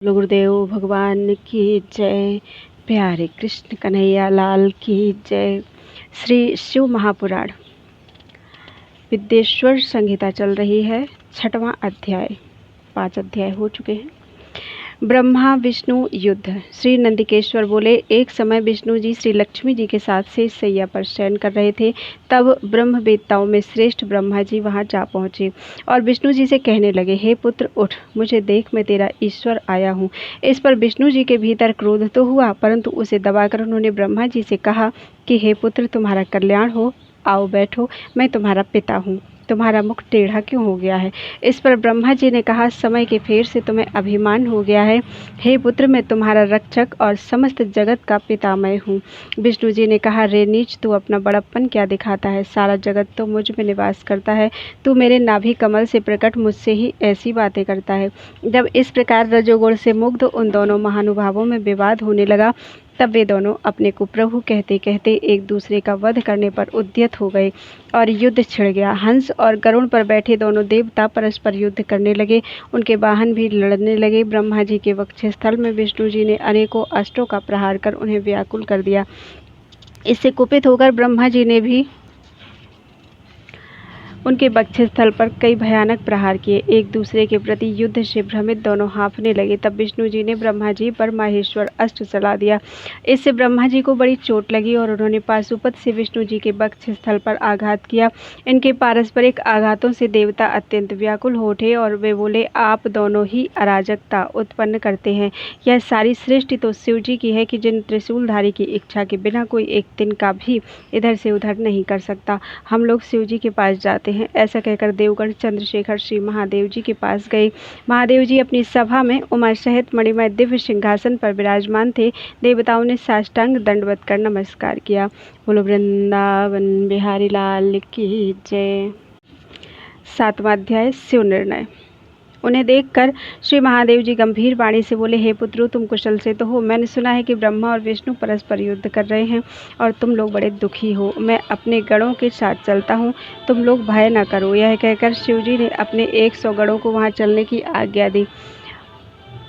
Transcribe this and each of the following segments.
गुरुदेव भगवान की जय। प्यारे कृष्ण कन्हैया लाल की जय। श्री शिव महापुराण विद्येश्वर संहिता चल रही है। 6वां अध्याय। 5 अध्याय हो चुके हैं। ब्रह्मा विष्णु युद्ध। श्री नंदिकेश्वर बोले, एक समय विष्णु जी श्री लक्ष्मी जी के साथ से सैया पर शयन कर रहे थे। तब ब्रह्मवेत्ताओं में श्रेष्ठ ब्रह्मा जी वहां जा पहुंचे और विष्णु जी से कहने लगे, हे पुत्र उठ, मुझे देख, मैं तेरा ईश्वर आया हूँ। इस पर विष्णु जी के भीतर क्रोध तो हुआ, परंतु उसे दबाकर उन्होंने ब्रह्मा जी से कहा कि हे पुत्र, तुम्हारा कल्याण हो, आओ बैठो, मैं तुम्हारा पिता हूँ। तुम्हारा मुख टेढ़ा क्यों हो गया है? इस पर ब्रह्मा जी ने कहा, समय के फेर से तुम्हें अभिमान हो गया है। हे पुत्र, मैं तुम्हारा रक्षक और समस्त जगत का पिता मैं हूँ। विष्णु जी ने कहा, रे नीच, तू अपना बड़प्पन क्या दिखाता है? सारा जगत तो मुझ में निवास करता है, तू मेरे नाभि कमल से प्रकट मुझसे ही ऐसी बातें करता है। जब इस प्रकार रजोगुण से मुग्ध उन दोनों महानुभावों में विवाद होने लगा, तब वे दोनों अपने को प्रभु कहते कहते एक दूसरे का वध करने पर उद्यत हो गए और युद्ध छिड़ गया। हंस और गरुड़ पर बैठे दोनों देवता परस्पर युद्ध करने लगे, उनके वाहन भी लड़ने लगे। ब्रह्मा जी के वक्षस्थल में विष्णु जी ने अनेकों अस्त्रों का प्रहार कर उन्हें व्याकुल कर दिया। इससे कुपित होकर ब्रह्मा जी ने भी उनके वक्षस्थल पर कई भयानक प्रहार किए। एक दूसरे के प्रति युद्ध से भ्रमित दोनों हाँफने लगे। तब विष्णु जी ने ब्रह्मा जी पर माहेश्वर अस्त्र चला दिया। इससे ब्रह्मा जी को बड़ी चोट लगी और उन्होंने पाशुपत से विष्णु जी के वक्षस्थल पर आघात किया। इनके पारस्परिक आघातों से देवता अत्यंत व्याकुल हो उठे और वे बोले, आप दोनों ही अराजकता उत्पन्न करते हैं। यह सारी सृष्टि तो शिव जी की है कि जिन त्रिशूलधारी की इच्छा के बिना कोई एक तिनका भी इधर से उधर नहीं कर सकता। हम लोग शिव जी के पास जाते हैं। ऐसा कहकर देवगण चंद्रशेखर श्री महादेव जी के पास गए। महादेव जी अपनी सभा में उमा सहित मणिमय दिव्य सिंहासन पर विराजमान थे। देवताओं ने साष्टांग दंडवत कर नमस्कार किया। बोलो वृंदावन बिहारी लाल की जय। 7वां अध्याय। शिव निर्णय। उन्हें देखकर श्री महादेव जी गंभीर वाणी से बोले, हे पुत्रो, तुम कुशल से तो हो? मैंने सुना है कि ब्रह्मा और विष्णु परस्पर युद्ध कर रहे हैं और तुम लोग बड़े दुखी हो। मैं अपने गणों के साथ चलता हूँ, तुम लोग भय न करो। यह कहकर शिव जी ने अपने 100 गणों को वहाँ चलने की आज्ञा दी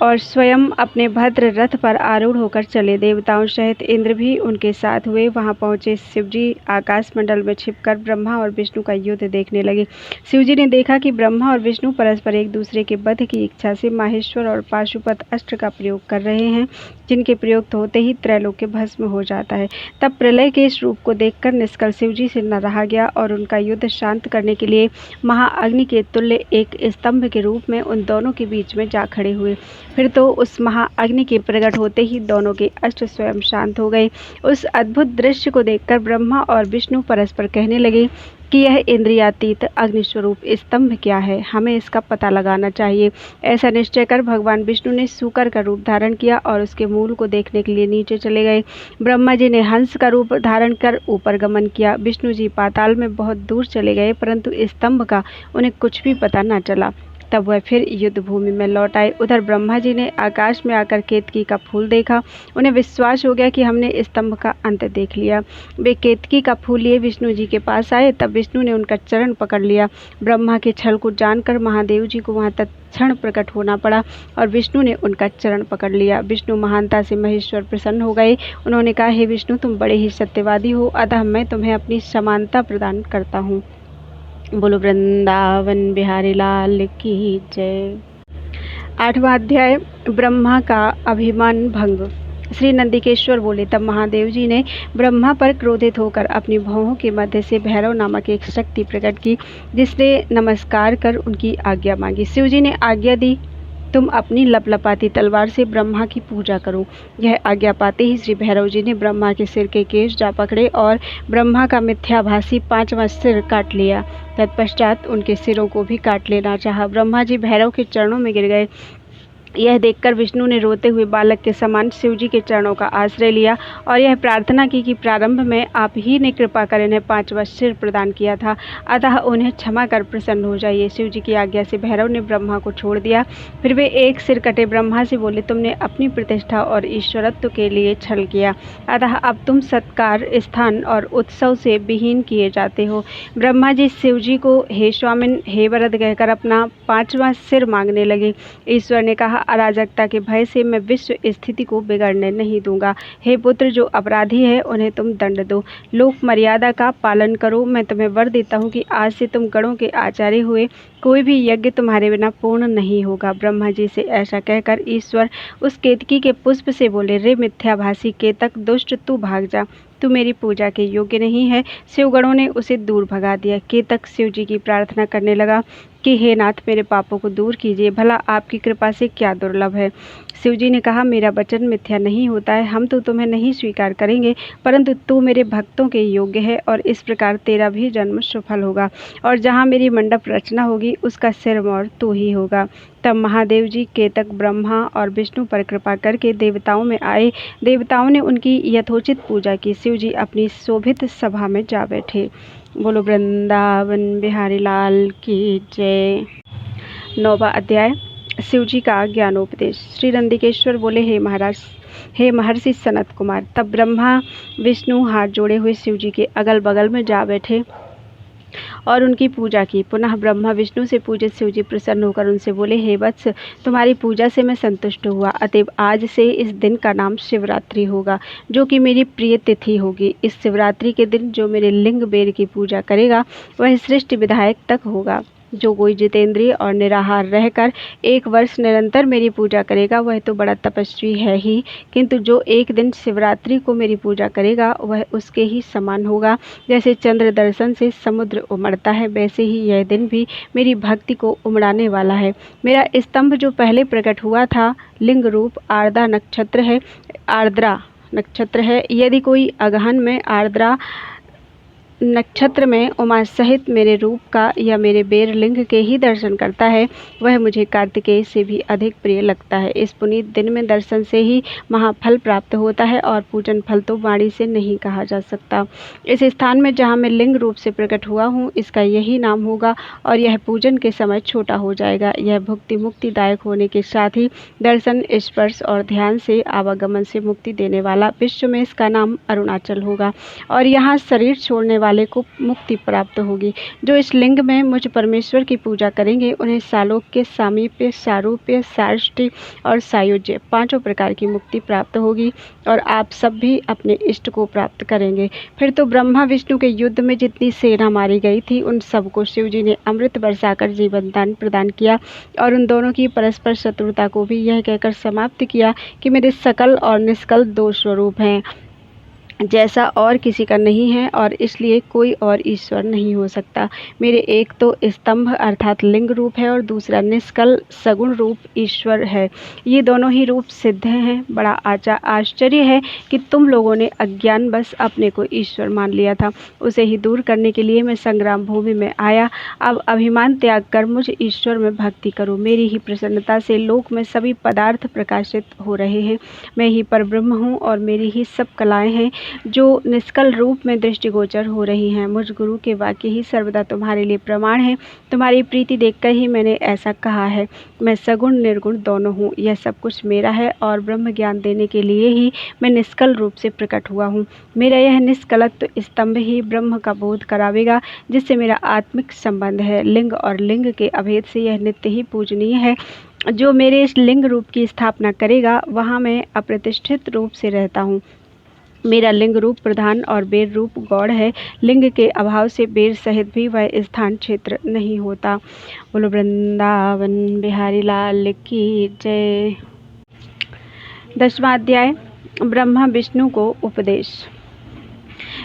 और स्वयं अपने भद्र रथ पर आरूढ़ होकर चले। देवताओं सहित इंद्र भी उनके साथ हुए। वहां पहुंचे शिवजी आकाश मंडल में छिपकर ब्रह्मा और विष्णु का युद्ध देखने लगे। शिवजी ने देखा कि ब्रह्मा और विष्णु परस्पर एक दूसरे के वध की इच्छा से माहेश्वर और पाशुपत अस्त्र का प्रयोग कर रहे हैं, जिनके प्रयोग होते ही त्रैलोक्य भस्म हो जाता है। तब प्रलय के इस रूप को देखकर निष्कल शिवजी से न रहा गया और उनका युद्ध शांत करने के लिए महाअग्नि के तुल्य एक स्तंभ के रूप में उन दोनों के बीच में जा खड़े हुए। फिर तो उस महाअग्नि के प्रकट होते ही दोनों के अस्त्र स्वयं शांत हो गए। उस अद्भुत दृश्य को देखकर ब्रह्मा और विष्णु परस्पर कहने लगे कि यह इंद्रियातीत अग्निस्वरूप स्तंभ क्या है, हमें इसका पता लगाना चाहिए। ऐसा निश्चय कर भगवान विष्णु ने सूकर का रूप धारण किया और उसके मूल को देखने के लिए नीचे चले गए। ब्रह्मा जी ने हंस का रूप धारण कर ऊपर गमन किया। विष्णु जी पाताल में बहुत दूर चले गए, परंतु स्तंभ का उन्हें कुछ भी पता न चला। तब वह फिर युद्ध भूमि में लौट आए। उधर ब्रह्मा जी ने आकाश में आकर केतकी का फूल देखा। उन्हें विश्वास हो गया कि हमने स्तंभ का अंत देख लिया। वे केतकी का फूल लिए विष्णु जी के पास आए। तब विष्णु ने उनका चरण पकड़ लिया। ब्रह्मा के छल को जानकर महादेव जी को वहां तत्क्षण प्रकट होना पड़ा और विष्णु ने उनका चरण पकड़ लिया। विष्णु महानता से महेश्वर प्रसन्न हो गए। उन्होंने कहा, हे विष्णु, तुम बड़े ही सत्यवादी हो, अतः मैं तुम्हें अपनी समानता प्रदान करता हूँ। बोलो वृंदावन बिहारी लाल की जय। 8वां अध्याय। ब्रह्मा का अभिमान भंग। श्री नंदिकेश्वर बोले, तब महादेव जी ने ब्रह्मा पर क्रोधित होकर अपनी भौहों के मध्य से भैरव नामक एक शक्ति प्रकट की, जिसने नमस्कार कर उनकी आज्ञा मांगी। शिव जी ने आज्ञा दी, तुम अपनी लपलपाती तलवार से ब्रह्मा की पूजा करो। यह आज्ञा पाते ही श्री भैरव जी ने ब्रह्मा के सिर के केश जा पकड़े और ब्रह्मा का मिथ्याभासी 5वां सिर काट लिया। तत्पश्चात उनके सिरों को भी काट लेना चाहा। ब्रह्मा जी भैरव के चरणों में गिर गए। यह देखकर विष्णु ने रोते हुए बालक के समान शिव जी के चरणों का आश्रय लिया और यह प्रार्थना की कि प्रारंभ में आप ही ने कृपा कर इन्हें 5वां सिर प्रदान किया था, अतः उन्हें क्षमा कर प्रसन्न हो जाइए। शिव जी की आज्ञा से भैरव ने ब्रह्मा को छोड़ दिया। फिर वे एक सिर कटे ब्रह्मा से बोले, तुमने अपनी प्रतिष्ठा और ईश्वरत्व के लिए छल किया, अतः अब तुम सत्कार, स्थान और उत्सव से विहीन किए जाते हो। ब्रह्मा जी शिव जी को हे स्वामिन, हे वरद कहकर अपना 5वां सिर मांगने लगे। ईश्वर ने कहा, अराजकता के भय से मैं विश्व स्थिति को बिगड़ने नहीं दूंगा। हे पुत्र, जो अपराधी है उन्हें तुम दंड दो, लोक मर्यादा का पालन करो। मैं तुम्हें वर देता हूँ कि आज से तुम गणों के आचार्य हुए, कोई भी यज्ञ तुम्हारे बिना पूर्ण नहीं होगा। ब्रह्मा जी से ऐसा कहकर ईश्वर उस केतकी के पुष्प से बोले, रे मिथ्याभासी केतक, दुष्ट, तू भाग जा, तू मेरी पूजा के योग्य नहीं है। शिवगणों ने उसे दूर भगा दिया। केतक शिव जी की प्रार्थना करने लगा कि हे नाथ, मेरे पापों को दूर कीजिए, भला आपकी कृपा से क्या दुर्लभ है। शिव जी ने कहा, मेरा वचन मिथ्या नहीं होता है, हम तो तुम्हें नहीं स्वीकार करेंगे, परंतु तू मेरे भक्तों के योग्य है और इस प्रकार तेरा भी जन्म सफल होगा और जहाँ मेरी मंडप रचना होगी उसका सिरमौर तू ही होगा। तब महादेव जी केतक, ब्रह्मा और विष्णु पर कृपा करके देवताओं में आए। देवताओं ने उनकी यथोचित पूजा की। शिव जी अपनी शोभित सभा में जा बैठे। बोलो वृंदावन बिहारी लाल की जय। 9वां अध्याय, शिव जी का ज्ञानोपदेश। श्री नंदिकेश्वर बोले, हे महाराज, हे महर्षि सनत कुमार। तब ब्रह्मा विष्णु हाथ जोड़े हुए शिव जी के अगल बगल में जा बैठे और उनकी पूजा की। पुनः ब्रह्मा विष्णु से पूजित शिव जी प्रसन्न होकर उनसे बोले, हे वत्स, तुम्हारी पूजा से मैं संतुष्ट हुआ, अतएव आज से इस दिन का नाम शिवरात्रि होगा, जो कि मेरी प्रिय तिथि होगी। इस शिवरात्रि के दिन जो मेरे लिंग बेर की पूजा करेगा वह सृष्टि विधायक तक होगा। जो कोई जितेंद्रिय और निराहार रहकर 1 वर्ष निरंतर मेरी पूजा करेगा वह तो बड़ा तपस्वी है ही, किंतु जो एक दिन शिवरात्रि को मेरी पूजा करेगा वह उसके ही समान होगा। जैसे चंद्र दर्शन से समुद्र उमड़ता है, वैसे ही यह दिन भी मेरी भक्ति को उमड़ाने वाला है। मेरा स्तंभ जो पहले प्रकट हुआ था लिंग रूप आर्द्रा नक्षत्र है। यदि कोई अगहन में आर्द्रा नक्षत्र में उमा सहित मेरे रूप का या मेरे बेर लिंग के ही दर्शन करता है, वह मुझे कार्तिकेय से भी अधिक प्रिय लगता है। इस पुनीत दिन में दर्शन से ही महाफल प्राप्त होता है और पूजन फल तो वाणी से नहीं कहा जा सकता। इस स्थान में जहाँ मैं लिंग रूप से प्रकट हुआ हूँ इसका यही नाम होगा और यह पूजन के समय छोटा हो जाएगा। यह भुक्ति मुक्तिदायक होने के साथ ही दर्शन, स्पर्श और ध्यान से आवागमन से मुक्ति देने वाला, विश्व में इसका नाम अरुणाचल होगा और यहाँ शरीर छोड़ने वाले को मुक्ति प्राप्त होगी। जो इस लिंग में मुझ परमेश्वर की पूजा करेंगे उन्हें सालोक्य, सामीप्य, सारूप्य, साष्टी और सायुज्य 5 प्रकार की मुक्ति प्राप्त होगी और आप सब भी अपने इष्ट को प्राप्त करेंगे। फिर तो ब्रह्मा विष्णु के युद्ध में जितनी सेना मारी गई थी उन सबको शिव जी ने अमृत बरसाकर जीवन दान प्रदान किया और उन दोनों की परस्पर शत्रुता को भी यह कहकर समाप्त किया कि मेरे सकल और निष्कल 2 स्वरूप हैं, जैसा और किसी का नहीं है और इसलिए कोई और ईश्वर नहीं हो सकता। मेरे एक तो स्तंभ अर्थात लिंग रूप है और दूसरा निष्कल सगुण रूप ईश्वर है। ये दोनों ही रूप सिद्ध हैं। बड़ा आश्चर्य है कि तुम लोगों ने अज्ञान बस अपने को ईश्वर मान लिया था। उसे ही दूर करने के लिए मैं संग्राम भूमि में आया। अब अभिमान त्याग कर मुझ ईश्वर में भक्ति करो। मेरी ही प्रसन्नता से लोक में सभी पदार्थ प्रकाशित हो रहे हैं। मैं ही परब्रह्म हूँ और मेरी ही सब कलाएं हैं जो निष्कल रूप में दृष्टिगोचर हो रही हैं। मुझ गुरु के वाक्य ही सर्वदा तुम्हारे लिए प्रमाण है। तुम्हारी प्रीति देखकर ही मैंने ऐसा कहा है। मैं सगुण निर्गुण दोनों हूँ। यह सब कुछ मेरा है और ब्रह्म ज्ञान देने के लिए ही मैं निष्कल रूप से प्रकट हुआ हूँ। मेरा यह निष्कलत्व स्तंभ ही ब्रह्म का बोध करावेगा, जिससे मेरा आत्मिक संबंध है। लिंग और लिंग के अभेद से यह नित्य ही पूजनीय है। जो मेरे इस लिंग रूप की स्थापना करेगा वहाँ मैं अप्रतिष्ठित रूप से रहता हूँ। मेरा लिंग रूप प्रधान और बेर रूप गौड़ है। लिंग के अभाव से बेर सहित भी वह स्थान क्षेत्र नहीं होता। बोलो वृंदावन बिहारी लाल की जय। 10वां अध्याय, ब्रह्मा विष्णु को उपदेश।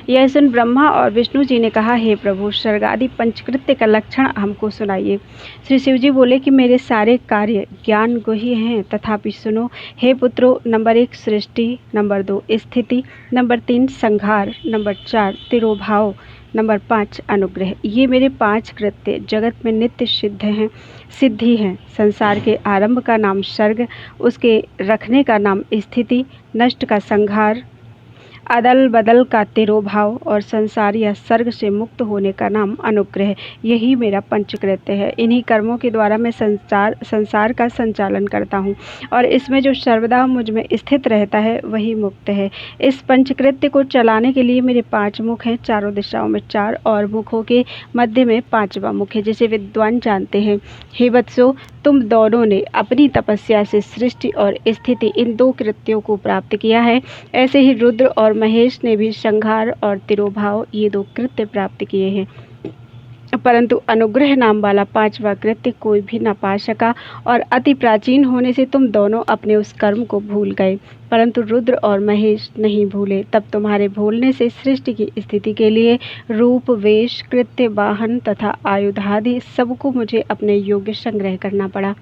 यह सुन ब्रह्मा और विष्णु जी ने कहा, हे प्रभु, स्वर्ग आदि पंचकृत्य का लक्षण हमको सुनाइए। श्री शिव जी बोले कि मेरे सारे कार्य ज्ञान गुह्य हैं, तथापि सुनो। हे पुत्रो, नंबर 1 सृष्टि, नंबर 2 स्थिति, नंबर 3 संहार, नंबर 4 तिरोभाव, नंबर 5 अनुग्रह। ये मेरे 5 कृत्य जगत में नित्य सिद्धि हैं। संसार के आरंभ का नाम सर्ग, उसके रखने का नाम स्थिति, नष्ट का संहार, अदल बदल का तिरोभाव और संसार या सर्ग से मुक्त होने का नाम अनुग्रह। यही मेरा पंचकृत्य है। इन्हीं कर्मों के द्वारा मैं संसार का संचालन करता हूँ और इसमें जो सर्वदा मुझ में स्थित रहता है वही मुक्त है। इस पंचकृत्य को चलाने के लिए मेरे 5 मुख हैं, चारों दिशाओं में 4 और मुखों के मध्य में 5वां मुख है, जिसे विद्वान जानते हैं। हे वत्सो, तुम दोनों ने अपनी तपस्या से सृष्टि और स्थिति इन 2 कृत्यों को प्राप्त किया है। ऐसे ही रुद्र और महेश ने भी संहार और तिरोभाव ये 2 कृत्य प्राप्त किए हैं, परंतु अनुग्रह नाम वाला 5वां कृत्य कोई भी न पा सका और अति प्राचीन होने से तुम दोनों अपने उस कर्म को भूल गए, परंतु रुद्र और महेश नहीं भूले। तब तुम्हारे भूलने से सृष्टि की स्थिति के लिए रूप, वेश, कृत्य, वाहन तथा आयुधादि सबको मुझे अपने योग्य संग्रह करना पड़ा।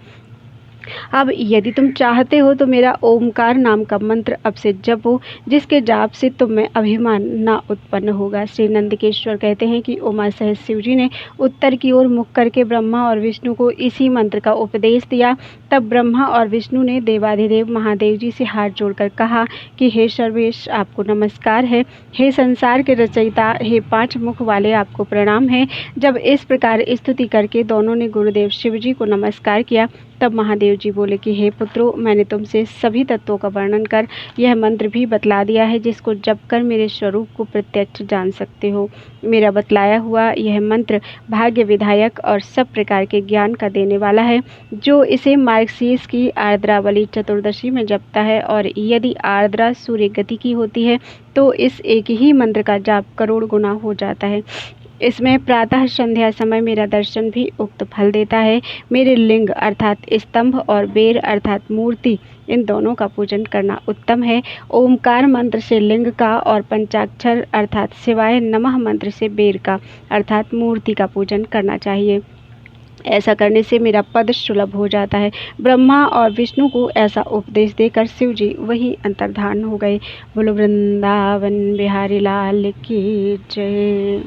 अब यदि तुम चाहते हो तो मेरा ओमकार नाम का मंत्र अब से जपो, जिसके जाप से तुम में अभिमान न उत्पन्न होगा। श्री नंदकेश्वर कहते हैं कि उमा सहित शिव जी ने उत्तर की ओर मुख करके ब्रह्मा और विष्णु को इसी मंत्र का उपदेश दिया। तब ब्रह्मा और विष्णु ने देवाधिदेव महादेव जी से हाथ जोड़कर कहा कि हे सर्वेश, आपको नमस्कार है। हे संसार के रचयिता, हे 5 मुख वाले, आपको प्रणाम है। जब इस प्रकार स्तुति करके दोनों ने गुरुदेव शिव जी को नमस्कार किया, तब महादेव जी बोले कि हे पुत्रों, मैंने तुमसे सभी तत्वों का वर्णन कर यह मंत्र भी बतला दिया है, जिसको जप कर मेरे स्वरूप को प्रत्यक्ष जान सकते हो। मेरा बतलाया हुआ यह मंत्र भाग्य विधायक और सब प्रकार के ज्ञान का देने वाला है। जो इसे मार्गशीर्ष की आर्द्रावली चतुर्दशी में जपता है और यदि आर्द्रा सूर्य गति की होती है तो इस एक ही मंत्र का जाप करोड़ गुना हो जाता है। इसमें प्रातः संध्या समय मेरा दर्शन भी उक्त फल देता है। मेरे लिंग अर्थात स्तंभ और बेर अर्थात मूर्ति, इन दोनों का पूजन करना उत्तम है। ओमकार मंत्र से लिंग का और पंचाक्षर अर्थात शिवाय नमः मंत्र से बेर का अर्थात मूर्ति का पूजन करना चाहिए। ऐसा करने से मेरा पद सुलभ हो जाता है। ब्रह्मा और विष्णु को ऐसा उपदेश देकर शिव जी वही अंतर्धान हो गए। बोलो वृंदावन बिहारी लाल की जय।